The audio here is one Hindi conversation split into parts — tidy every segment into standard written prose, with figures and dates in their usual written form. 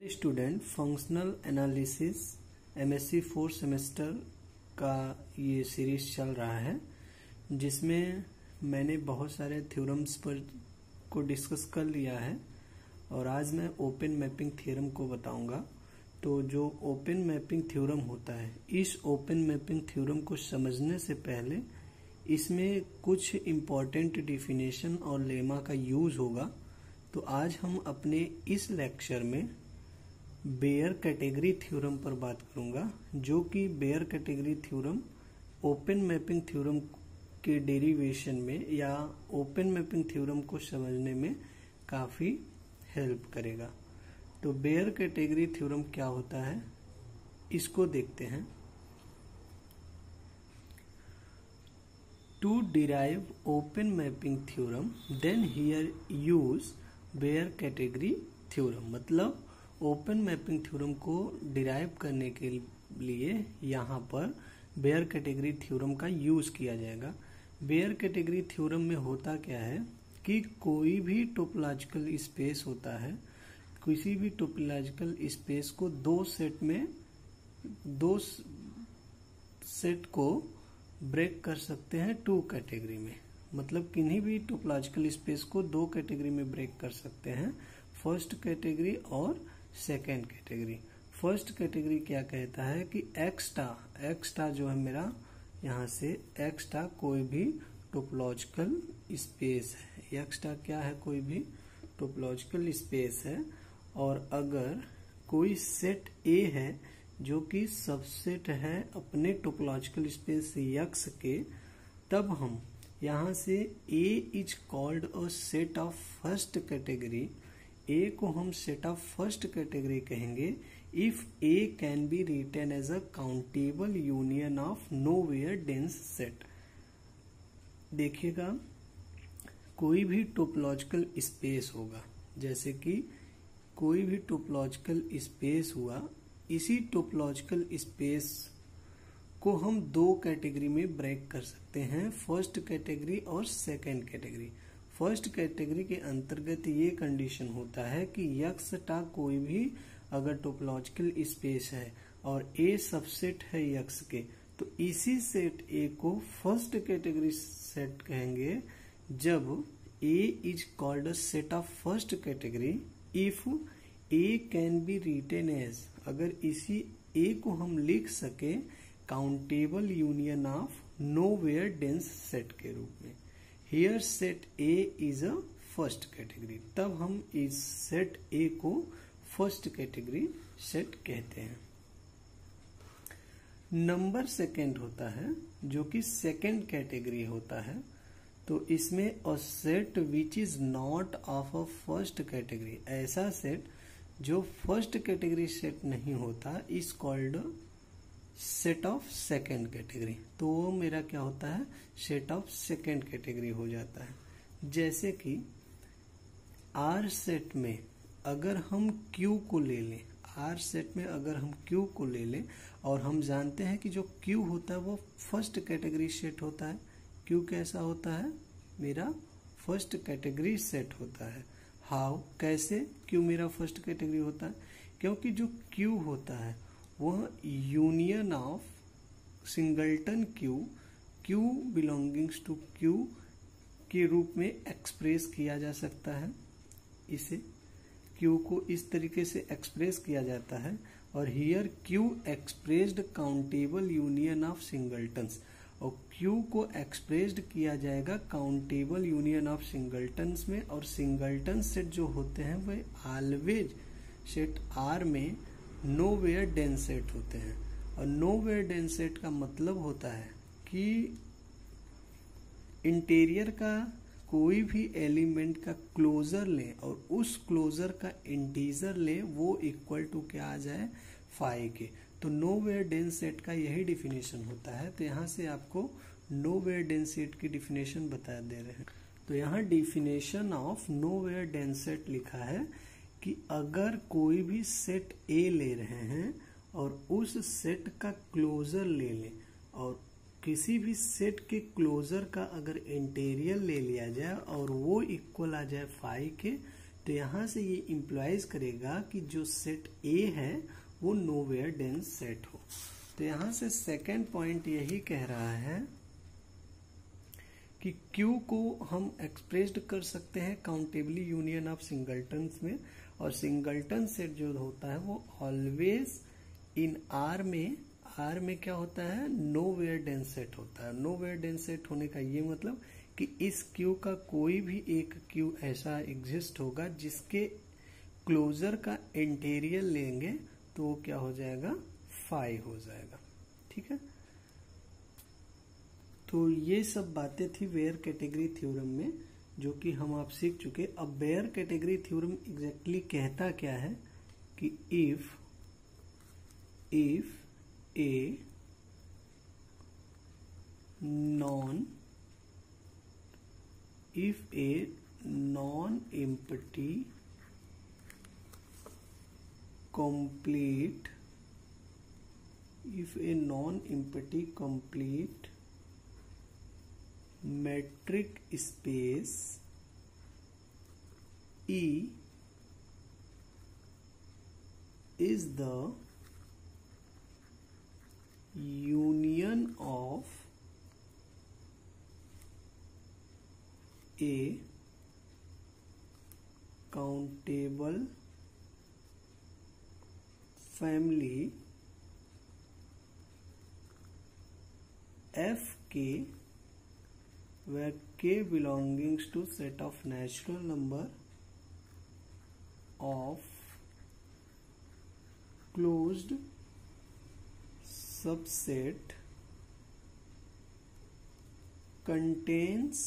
Student functional analysis MSc 4 semester का ये सीरीज चल रहा है, जिसमें मैंने बहुत सारे थ्योरम्स पर को डिस्कस कर लिया है और आज मैं ओपन मैपिंग थ्योरम को बताऊंगा। तो जो ओपन मैपिंग थ्योरम होता है, इस ओपन मैपिंग थ्योरम को समझने से पहले इसमें कुछ इम्पोर्टेंट डिफिनेशन और लेमा का यूज होगा। तो आज हम अपने इस लेक्चर में बेयर कैटेगरी थ्योरम पर बात करूंगा, जो कि Baire category theorem open mapping theorem के डेरिवेशन में या ओपन मैपिंग थ्योरम को समझने में काफी हेल्प करेगा। तो बेयर कैटेगरी थ्योरम क्या होता है, इसको देखते हैं। To derive open mapping theorem then here use Baire category theorem. मतलब ओपन मैपिंग थ्योरम को डिराइव करने के लिए यहाँ पर बेयर कैटेगरी थ्योरम का यूज किया जाएगा। बेयर कैटेगरी थ्योरम में होता क्या है कि कोई भी टोपोलॉजिकल स्पेस होता है, किसी भी टोपोलॉजिकल स्पेस को दो सेट को ब्रेक कर सकते हैं टू कैटेगरी में। मतलब किन्हीं भी टोपोलॉजिकल स्पेस को दो कैटेगरी में ब्रेक कर सकते हैं, फर्स्ट कैटेगरी और सेकेंड कैटेगरी। फर्स्ट कैटेगरी क्या कहता है कि एक्सटा जो है मेरा यहाँ से एक्सटा कोई भी टोपोलॉजिकल स्पेस है। एक्सटा क्या है, कोई भी टोपोलॉजिकल स्पेस है। और अगर कोई सेट ए है जो कि सबसेट है अपने टोपोलॉजिकल स्पेस यक्स के, तब हम यहाँ से A is called a set of first category. A को हम सेट ऑफ फर्स्ट कैटेगरी कहेंगे if A can be written as a countable union of nowhere dense set. देखिएगा, कोई भी टोपोलॉजिकल स्पेस होगा, जैसे कि कोई भी टोपोलॉजिकल स्पेस हुआ, इसी टोपोलॉजिकल स्पेस को हम दो कैटेगरी में ब्रेक कर सकते हैं, फर्स्ट कैटेगरी और सेकेंड कैटेगरी। फर्स्ट कैटेगरी के अंतर्गत ये कंडीशन होता है कि यक्सटा कोई भी अगर टोपोलॉजिकल स्पेस है और ए सबसेट है यक्स के, तो इसी सेट ए को फर्स्ट कैटेगरी सेट कहेंगे जब A is called a set of first category if A can be written as, अगर इसी ए को हम लिख सके countable union of nowhere dense set के रूप में। Here set A is a first category, तब हम इस सेट ए को फर्स्ट कैटेगरी सेट कहते हैं। नंबर सेकेंड होता है जो कि सेकेंड कैटेगरी होता है। तो इसमें a set which is not of a first category, ऐसा सेट जो फर्स्ट कैटेगरी सेट नहीं होता, is called set of second category. तो वो मेरा क्या होता है, सेट ऑफ सेकेंड कैटेगरी हो जाता है। जैसे कि आर सेट में अगर हम क्यू को ले लें, आर सेट में अगर हम क्यू को ले लें और हम जानते हैं कि जो क्यू होता है वो फर्स्ट कैटेगरी सेट होता है। क्यू कैसा होता है, मेरा फर्स्ट कैटेगरी सेट होता है। हाउ, कैसे क्यू मेरा फर्स्ट कैटेगरी होता है, क्योंकि जो क्यू होता है वह union of singleton Q belongings to Q के रूप में एक्सप्रेस किया जा सकता है। इसे क्यू को इस तरीके से एक्सप्रेस किया जाता है। और here Q expressed countable union of singletons, और क्यू को एक्सप्रेस्ड किया जाएगा काउंटेबल यूनियन ऑफ सिंगल्टन्स में। और सिंगल्टन सेट जो होते हैं वह ऑलवेज सेट आर में नोवेयर डेंस सेट होते हैं। और नोवेयर डेंस सेट का मतलब होता है कि इंटीरियर का कोई भी एलिमेंट का क्लोजर लें और उस क्लोजर का इंटीजर लें, वो इक्वल टू क्या आ जाए, 5 के। तो नोवेयर डेंस सेट का यही डिफिनेशन होता है। तो यहाँ से आपको नोवेयर डेंस सेट की डिफिनेशन बता दे रहे हैं। तो यहाँ definition of nowhere dense set लिखा है कि अगर कोई भी सेट ए ले रहे हैं और उस सेट का क्लोजर ले लें और किसी भी सेट के क्लोजर का अगर इंटीरियर ले लिया जाए और वो इक्वल आ जाए 5 के, तो यहाँ से ये इम्प्लाइज करेगा कि जो सेट ए है वो नोवेयर डेंस सेट हो। तो यहाँ से सेकेंड पॉइंट यही कह रहा है कि Q को हम एक्सप्रेस्ड कर सकते हैं काउंटेबली यूनियन ऑफ सिंगलटन्स में, और सिंगलटन सेट जो होता है वो ऑलवेज इन R में क्या होता है, नोवेयर डेंस सेट होता है। नोवेयर डेंस सेट होने का ये मतलब कि इस Q का कोई भी एक Q ऐसा एग्जिस्ट होगा जिसके क्लोजर का इंटीरियर लेंगे तो वो क्या हो जाएगा, फाई हो जाएगा। ठीक है, तो ये सब बातें थी बेयर कैटेगरी थ्योरम में जो कि हम आप सीख चुके। अब बेयर कैटेगरी थ्योरम एग्जैक्टली कहता क्या है कि if A non empty complete metric space E is the union of a countable family Fk where k belongs to set of natural number of closed subset contains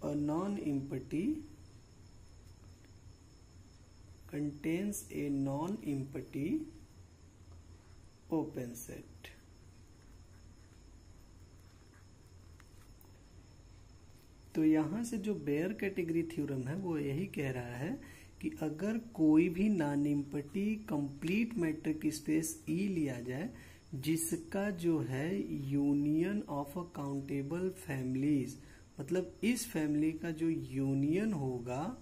a non-empty open set। तो यहां से जो बेयर कैटेगरी थ्योरम है वो यही कह रहा है कि अगर कोई भी non empty complete metric space E लिया जाए जिसका जो है union of a countable families, मतलब इस फैमिली का जो यूनियन होगा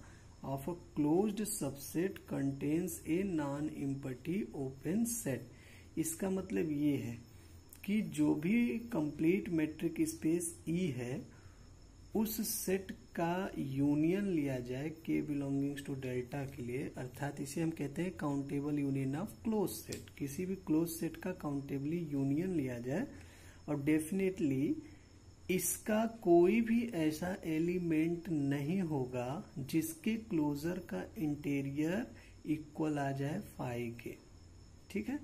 of a closed subset contains A non empty open set. इसका मतलब ये है कि जो भी कंप्लीट मैट्रिक स्पेस E है उस सेट का यूनियन लिया जाए के बिलोंगिंग्स टू डेल्टा के लिए, अर्थात इसे हम कहते हैं countable union of close set. किसी भी क्लोज सेट का काउंटेबली यूनियन लिया जाए और डेफिनेटली इसका कोई भी ऐसा एलिमेंट नहीं होगा जिसके क्लोजर का इंटीरियर इक्वल आ जाए फाई के। ठीक है,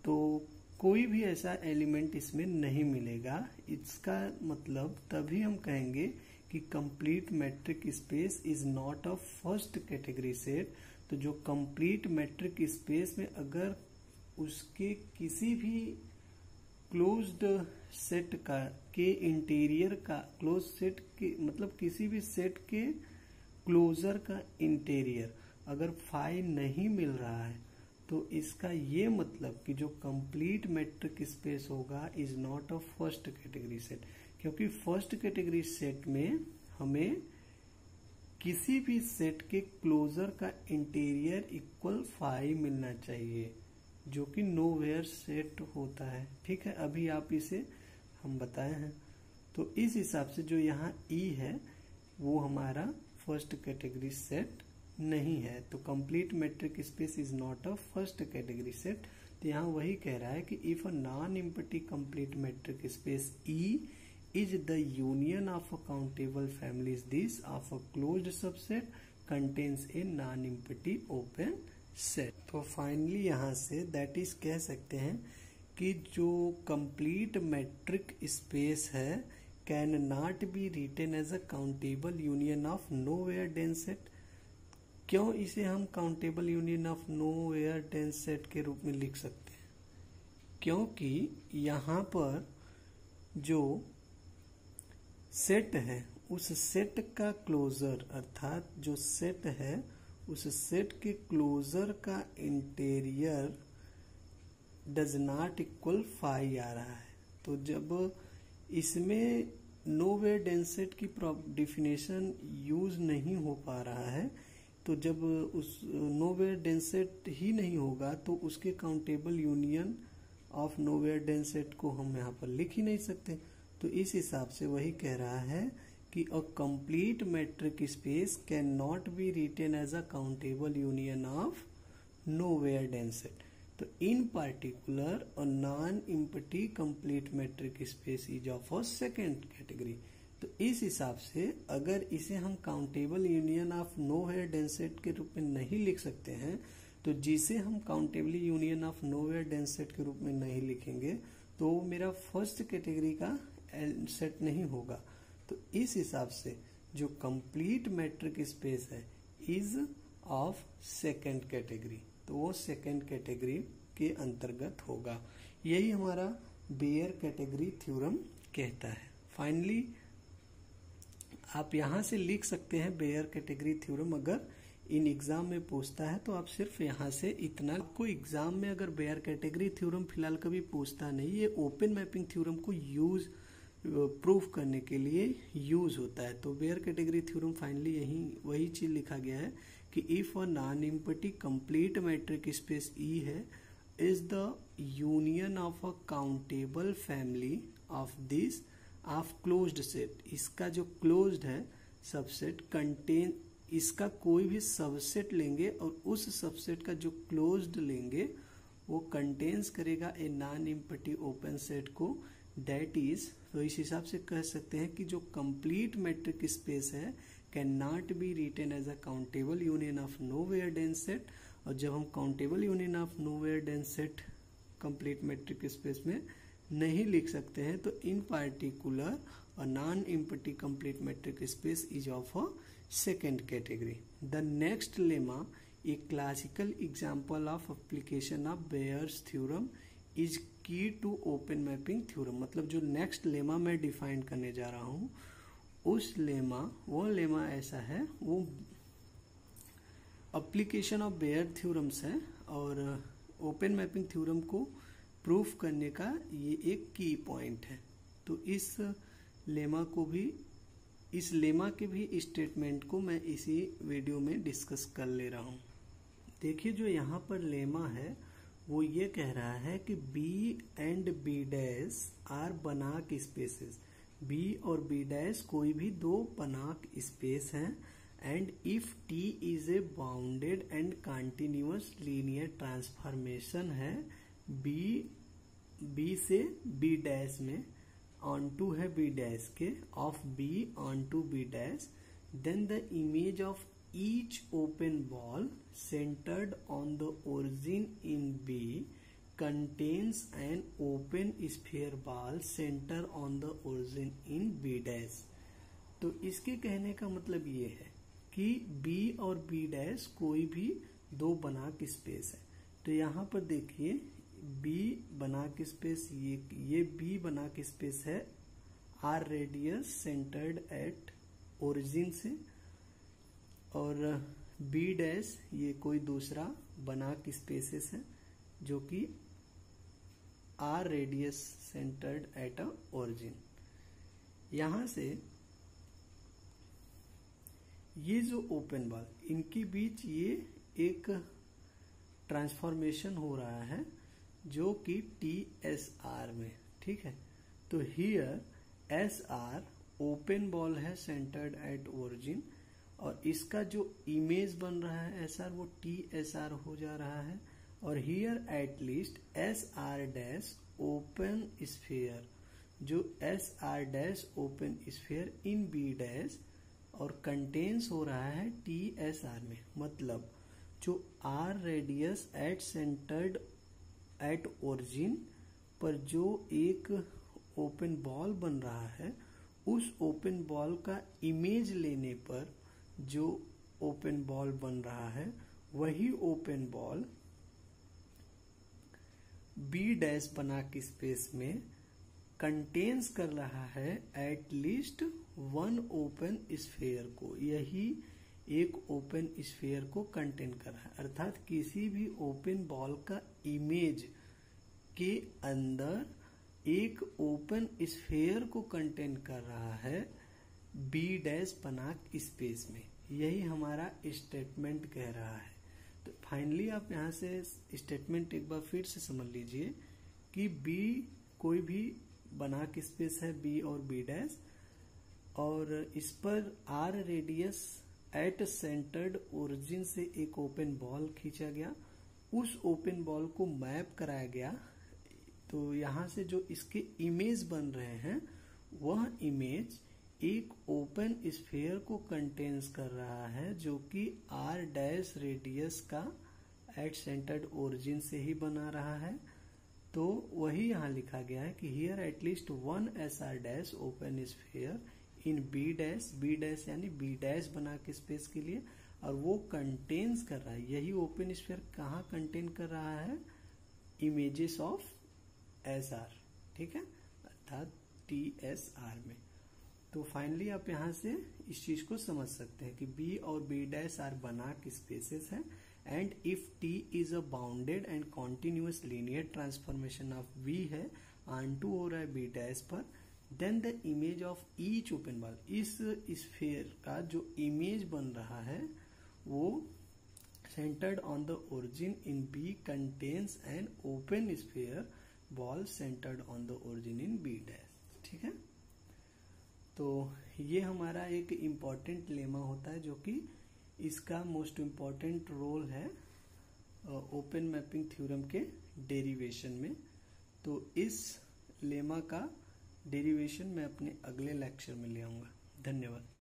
तो कोई भी ऐसा एलिमेंट इसमें नहीं मिलेगा। इसका मतलब तभी हम कहेंगे कि complete metric space is not a first category set. तो जो कंप्लीट मैट्रिक स्पेस में अगर उसके किसी भी क्लोज्ड सेट का के इंटीरियर का क्लोज सेट के मतलब किसी भी सेट के क्लोजर का इंटीरियर अगर फाई नहीं मिल रहा है तो इसका ये मतलब कि जो कंप्लीट मैट्रिक स्पेस होगा is not a first category set, क्योंकि फर्स्ट कैटेगरी सेट में हमें किसी भी सेट के क्लोजर का इंटीरियर इक्वल फाई मिलना चाहिए जो कि नोवेयर सेट होता है। ठीक है, अभी आप इसे हम बताए हैं। तो इस हिसाब से जो यहाँ E है वो हमारा फर्स्ट कैटेगरी सेट नहीं है। तो complete metric space is not a first category set. तो यहाँ वही कह रहा है कि if a non empty complete metric space E is the union of a countable families this of a closed subset contains a non-empty open set। तो फाइनली यहाँ से दैट इज कह सकते हैं कि जो कंप्लीट मैट्रिक स्पेस है can not be written as a countable union of nowhere dense set. क्यों इसे हम countable union of nowhere dense set के रूप में लिख सकते हैं? क्योंकि यहाँ पर जो सेट है उस सेट का क्लोजर अर्थात जो सेट है उस सेट के क्लोजर का interior does not equal phi आ रहा है। तो जब इसमें नोवेयर डेंस सेट की डिफिनेशन यूज नहीं हो पा रहा है, तो जब उस नोवेयर डेंस सेट ही नहीं होगा तो उसके countable union of nowhere dense set को हम यहाँ पर लिख ही नहीं सकते। तो इस हिसाब से वही कह रहा है कि a complete metric space can not be written as a countable union of nowhere dense set. तो in particular a non empty complete metric space is of a second category. तो इस हिसाब से अगर इसे हम countable union of nowhere dense set के रूप में नहीं लिख सकते हैं, तो जिसे हम countable union of nowhere dense set के रूप में नहीं लिखेंगे तो वो मेरा फर्स्ट कैटेगरी का सेट नहीं होगा। तो इस हिसाब से जो कंप्लीट मैट्रिक स्पेस है इज ऑफ सेकेंड कैटेगरी, तो वो सेकेंड कैटेगरी के अंतर्गत होगा। यही हमारा बेयर कैटेगरी थ्योरम कहता है। फाइनली आप यहां से लिख सकते हैं बेयर कैटेगरी थ्योरम। अगर इन एग्जाम में पूछता है तो आप सिर्फ यहां से इतना, आपको एग्जाम में अगर बेयर कैटेगरी थ्योरम फिलहाल कभी पूछता नहीं, ये ओपन मैपिंग थ्योरम को यूज प्रूफ करने के लिए यूज होता है। तो बेयर कैटेगरी थ्योरम फाइनली यही वही चीज लिखा गया है कि if a non empty complete metric space E है is the union of a countable family of this of closed set. इसका जो क्लोज्ड है सबसेट कंटेन, इसका कोई भी सबसेट लेंगे और उस सबसेट का जो क्लोज्ड लेंगे वो कंटेन्स करेगा a non empty open set को, दैट इज। तो इस हिसाब से कह सकते हैं कि जो कंप्लीट मैट्रिक स्पेस है can not be written as a countable union of nowhere dense set. और जब हम countable union of nowhere dense set complete metric space में नहीं लिख सकते हैं, तो in particular a non empty complete metric space is of a second category. The next lemma, a classical example of application of Baire's theorem is key to open mapping theorem. मतलब जो नेक्स्ट लेमा मैं डिफाइन करने जा रहा हूं उस लेमा, वो लेमा ऐसा है, वो एप्लीकेशन ऑफ बेयर थ्योरम्स है और ओपन मैपिंग थ्योरम को प्रूफ करने का ये एक की पॉइंट है। तो इस लेमा को भी, इस लेमा के भी स्टेटमेंट को मैं इसी वीडियो में डिस्कस कर ले रहा हूं। देखिए जो यहाँ पर लेमा है वो ये कह रहा है कि B and B dash are Banach spaces. B और B डैश कोई भी दो बनाक स्पेस हैं and if T is a bounded and continuous linear transformation है B से B डैश में ऑन टू है B डैश के of B onto B dash, then the image of each open ball centered on the origin in B contains an open sphere ball center on the origin in B dash। तो इसके कहने का मतलब ये है कि B और B डैश कोई भी दो बनाक स्पेस है। तो यहाँ पर देखिए B बनाक स्पेस, ये B बनाक स्पेस है R radius centred at origin से, और B डैश ये कोई दूसरा बनाक स्पेसेस है जो कि R radius centred at a origin. यहां से ये जो ओपन बॉल, इनके बीच ये एक ट्रांसफॉर्मेशन हो रहा है जो कि TSR में, ठीक है। तो हियर SR ओपन बॉल है सेंटर्ड एट ओरिजिन और इसका जो इमेज बन रहा है SR वो TSR हो जा रहा है। और here at least SR dash open sphere, जो SR dash open sphere in B dash और कंटेन्स हो रहा है TSR में। मतलब जो R radius at centred at origin पर जो एक ओपन बॉल बन रहा है, उस ओपन बॉल का इमेज लेने पर जो ओपन बॉल बन रहा है वही ओपन बॉल B डैश बनाक स्पेस में कंटेन्स कर रहा है at least one open sphere को। यही एक ओपन स्फीयर को कंटेन कर रहा है, अर्थात किसी भी ओपन बॉल का इमेज के अंदर एक ओपन स्फेयर को कंटेन कर रहा है बी डैश बना स्पेस में। यही हमारा स्टेटमेंट कह रहा है। तो फाइनली आप यहाँ से स्टेटमेंट एक बार फिर से समझ लीजिए कि बी कोई भी बनाक स्पेस है बी और बी डैश, और इस पर R radius at centred origin से एक ओपन बॉल खींचा गया, उस ओपन बॉल को मैप कराया गया। तो यहाँ से जो इसके इमेज बन रहे हैं वह इमेज एक ओपन स्फीयर को कंटेन्स कर रहा है जो कि आर डैश रेडियस का एट सेंटर्ड ओरिजिन से ही बना रहा है। तो वही यहाँ लिखा गया है कि here at least one S R dash open sphere in B dash यानी B dash Banach space के लिए, और वो कंटेन्स कर रहा है। यही ओपन स्फीयर कहाँ कंटेन कर रहा है? इमेजेस ऑफ एस आर, ठीक है, अर्थात टी एस आर में। तो फाइनली आप यहाँ से इस चीज को समझ सकते हैं कि बी और B dash are Banach spaces है, and if T is a bounded and continuous linear transformation of V है ऑन टू और बी डैश पर, then the image of each open ball, इस स्फीयर का जो इमेज बन रहा है वो centred on the origin in B contains an open sphere ball centred on the origin in B dash. ठीक है, तो ये हमारा एक इम्पॉर्टेंट लेमा होता है जो कि इसका मोस्ट इम्पॉर्टेंट रोल है ओपन मैपिंग थ्योरम के डेरिवेशन में। तो इस लेमा का डेरिवेशन मैं अपने अगले लेक्चर में ले आऊंगा। धन्यवाद।